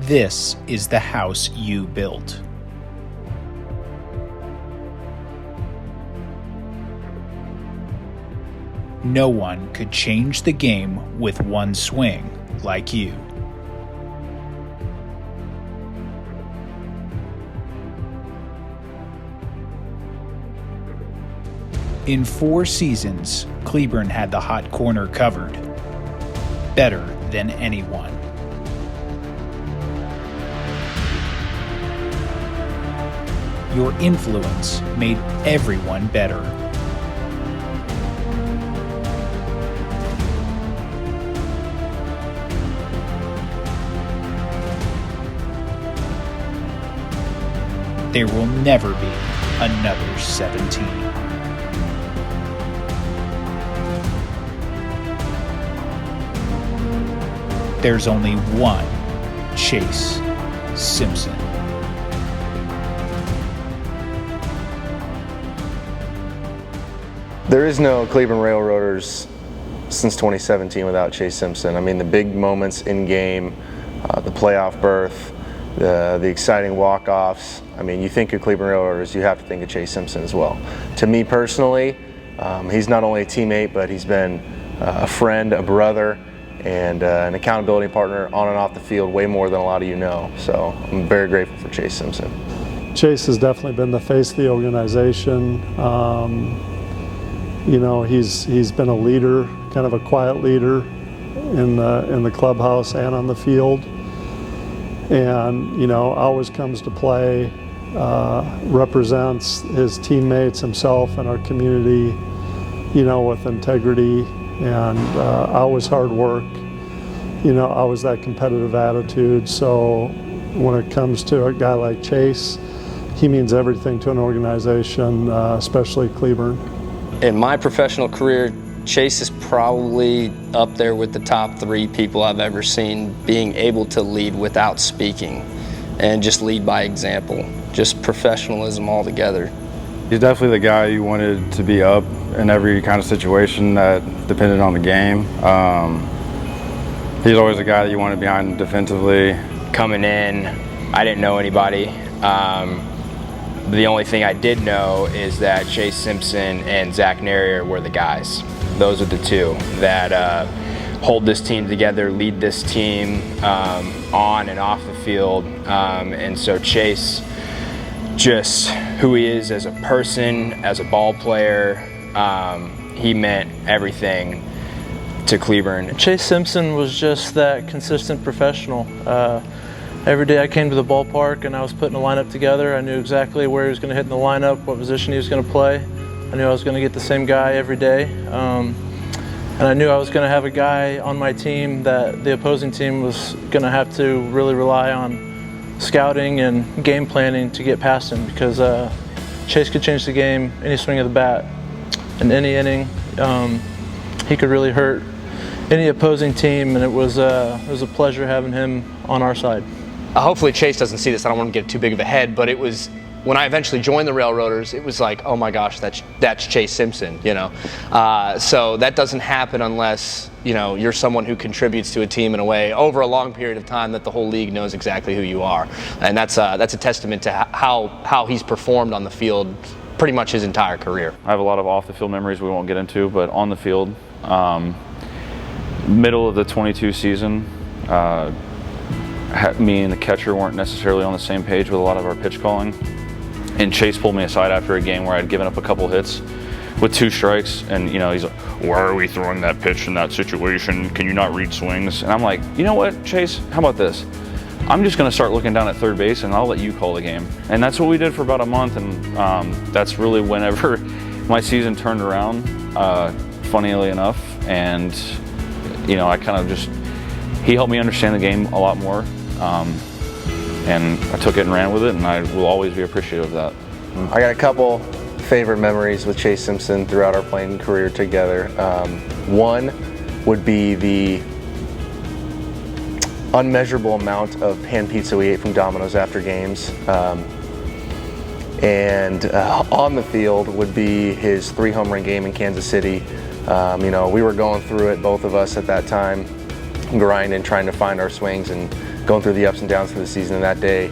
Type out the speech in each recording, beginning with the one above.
This is the house you built. No one could change the game with one swing like you. In 4 seasons, Cleburne had the hot corner covered. Better than anyone. Your influence made everyone better. There will never be another 17. There's only one Chase Simpson. There is no Cleburne Railroaders since 2017 without Chase Simpson. I mean, the big moments in game, the playoff berth, the exciting walk-offs. I mean, you think of Cleburne Railroaders, you have to think of Chase Simpson as well. To me personally, he's not only a teammate, but he's been a friend, a brother, and an accountability partner on and off the field way more than a lot of you know. So I'm very grateful for Chase Simpson. Chase has definitely been the face of the organization. You know, he's been a leader, kind of a quiet leader in the clubhouse and on the field. And, you know, always comes to play, represents his teammates, himself, and our community, you know, with integrity and always hard work, you know, always that competitive attitude. So when it comes to a guy like Chase, he means everything to an organization, especially Cleburne. In my professional career, Chase is probably up there with the top 3 people I've ever seen being able to lead without speaking and just lead by example, just professionalism altogether. He's definitely the guy you wanted to be up in every kind of situation that depended on the game. He's always the guy that you wanted behind defensively. Coming in, I didn't know anybody. The only thing I did know is that Chase Simpson and Zach Narrier were the guys. Those are the 2 that hold this team together, lead this team on and off the field. And so Chase, just who he is as a person, as a ball player, he meant everything to Cleburne. Chase Simpson was just that consistent professional. Every day I came to the ballpark and I was putting a lineup together. I knew exactly where he was going to hit in the lineup, what position he was going to play. I knew I was going to get the same guy every day. And I knew I was going to have a guy on my team that the opposing team was going to have to really rely on scouting and game planning to get past him, because Chase could change the game any swing of the bat in any inning. He could really hurt any opposing team, and it was a pleasure having him on our side. Hopefully Chase doesn't see this. I don't want to get too big of a head, but it was when I eventually joined the Railroaders, it was like, oh my gosh, that's Chase Simpson, you know. So that doesn't happen unless, you know, you're someone who contributes to a team in a way over a long period of time that the whole league knows exactly who you are, and that's a testament to how he's performed on the field pretty much his entire career. I have a lot of off-the-field memories we won't get into, but on the field, middle of the 22 season, me and the catcher weren't necessarily on the same page with a lot of our pitch calling. And Chase pulled me aside after a game where I'd given up a couple hits with 2 strikes, and you know, he's like, "Why are we throwing that pitch in that situation? Can you not read swings?" And I'm like, you know what, Chase, how about this? I'm just going to start looking down at third base and I'll let you call the game. And that's what we did for about a month, and that's really whenever my season turned around, funnily enough. And you know, I kind of just, he helped me understand the game a lot more. And I took it and ran with it, and I will always be appreciative of that. I got a couple favorite memories with Chase Simpson throughout our playing career together. One would be the unmeasurable amount of pan pizza we ate from Domino's after games. And on the field would be his 3 home run game in Kansas City. You know, we were going through it, both of us at that time, grinding, trying to find our swings, and going through the ups and downs of the season. And that day,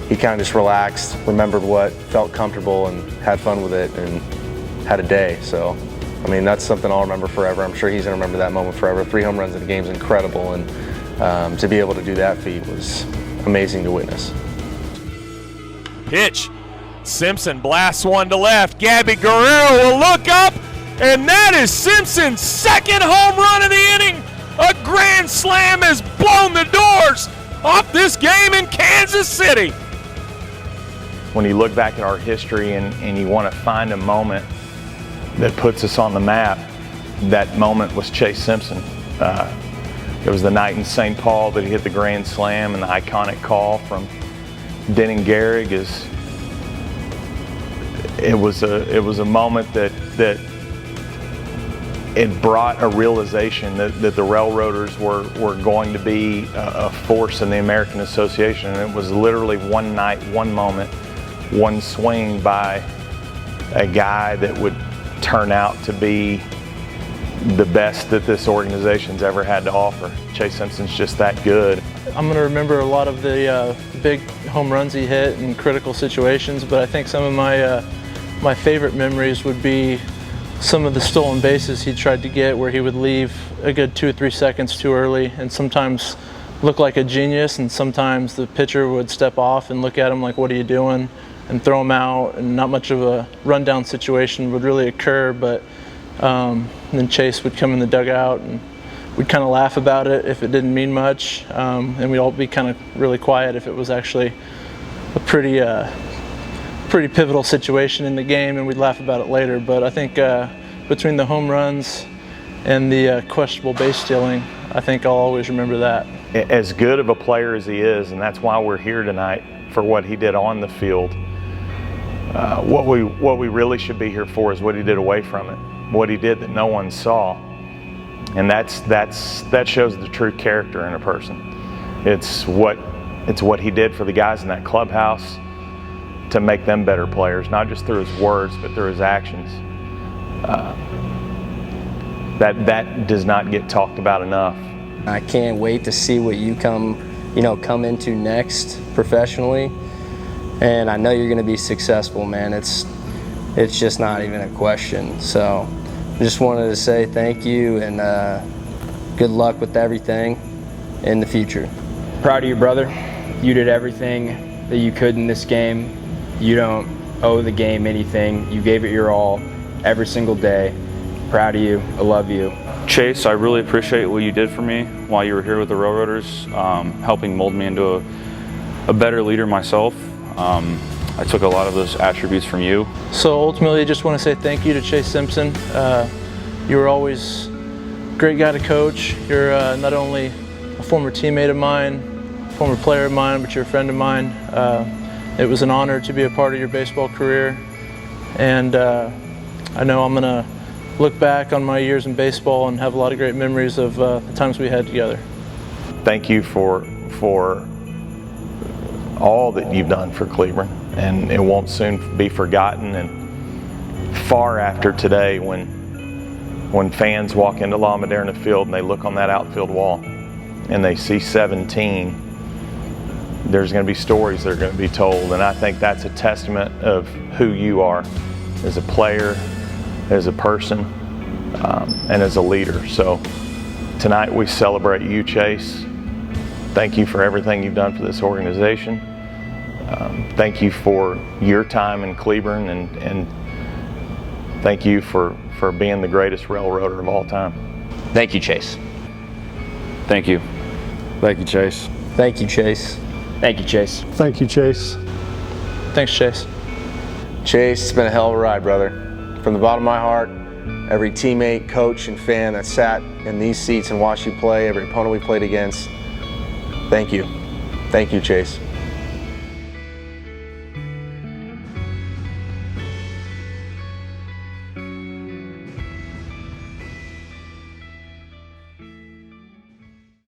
he kind of just relaxed, remembered what felt comfortable, and had fun with it, and had a day. So, I mean, that's something I'll remember forever. I'm sure he's going to remember that moment forever. 3 home runs in the game is incredible, and to be able to do that feat was amazing to witness. Pitch. Simpson blasts one to left. Gabby Guerrero will look up, and that is Simpson's second home run of the inning. A grand slam has blown the doors off this game in Kansas City. When you look back at our history and you want to find a moment that puts us on the map, that moment was Chase Simpson. It was the night in St. Paul that he hit the grand slam, and the iconic call from Denning Gehrig is. It was a moment that it brought a realization that the Railroaders were going to be a force in the American Association, and it was literally one night, one moment, one swing by a guy that would turn out to be the best that this organization's ever had to offer. Chase Simpson's just that good. I'm going to remember a lot of the big home runs he hit in critical situations, but I think some of my favorite memories would be some of the stolen bases he tried to get, where he would leave a good 2 or 3 seconds too early and sometimes look like a genius, and sometimes the pitcher would step off and look at him like, what are you doing, and throw him out, and not much of a rundown situation would really occur, but then Chase would come in the dugout and we'd kind of laugh about it if it didn't mean much, and we'd all be kind of really quiet if it was actually a pretty pivotal situation in the game, and we'd laugh about it later. But I think between the home runs and the questionable base stealing, I think I'll always remember that. As good of a player as he is, and that's why we're here tonight, for what he did on the field, what we really should be here for is what he did away from it, what he did that no one saw. And that shows the true character in a person. It's what he did for the guys in that clubhouse to make them better players, not just through his words, but through his actions. That does not get talked about enough. I can't wait to see what you come into next professionally, and I know you're going to be successful, man. It's just not even a question. So I just wanted to say thank you, and good luck with everything in the future. Proud of you, brother. You did everything that you could in this game. You don't owe the game anything. You gave it your all every single day. Proud of you. I love you. Chase, I really appreciate what you did for me while you were here with the Railroaders, helping mold me into a better leader myself. I took a lot of those attributes from you. So ultimately, I just want to say thank you to Chase Simpson. You were always a great guy to coach. You're not only a former teammate of mine, former player of mine, but you're a friend of mine. It was an honor to be a part of your baseball career, and I know I'm going to look back on my years in baseball and have a lot of great memories of the times we had together. Thank you for all that you've done for Cleburne, and it won't soon be forgotten. And far after today, when fans walk into La Maderna Field and they look on that outfield wall and they see 17, there's going to be stories that are going to be told, and I think that's a testament of who you are as a player, as a person, and as a leader. So tonight we celebrate you, Chase. Thank you for everything you've done for this organization. Thank you for your time in Cleburne, and thank you for being the greatest Railroader of all time. Thank you, Chase. Thank you. Thank you, Chase. Thank you, Chase. Thank you, Chase. Thank you, Chase. Thanks, Chase. Chase, it's been a hell of a ride, brother. From the bottom of my heart, every teammate, coach, and fan that sat in these seats and watched you play, every opponent we played against, thank you. Thank you, Chase.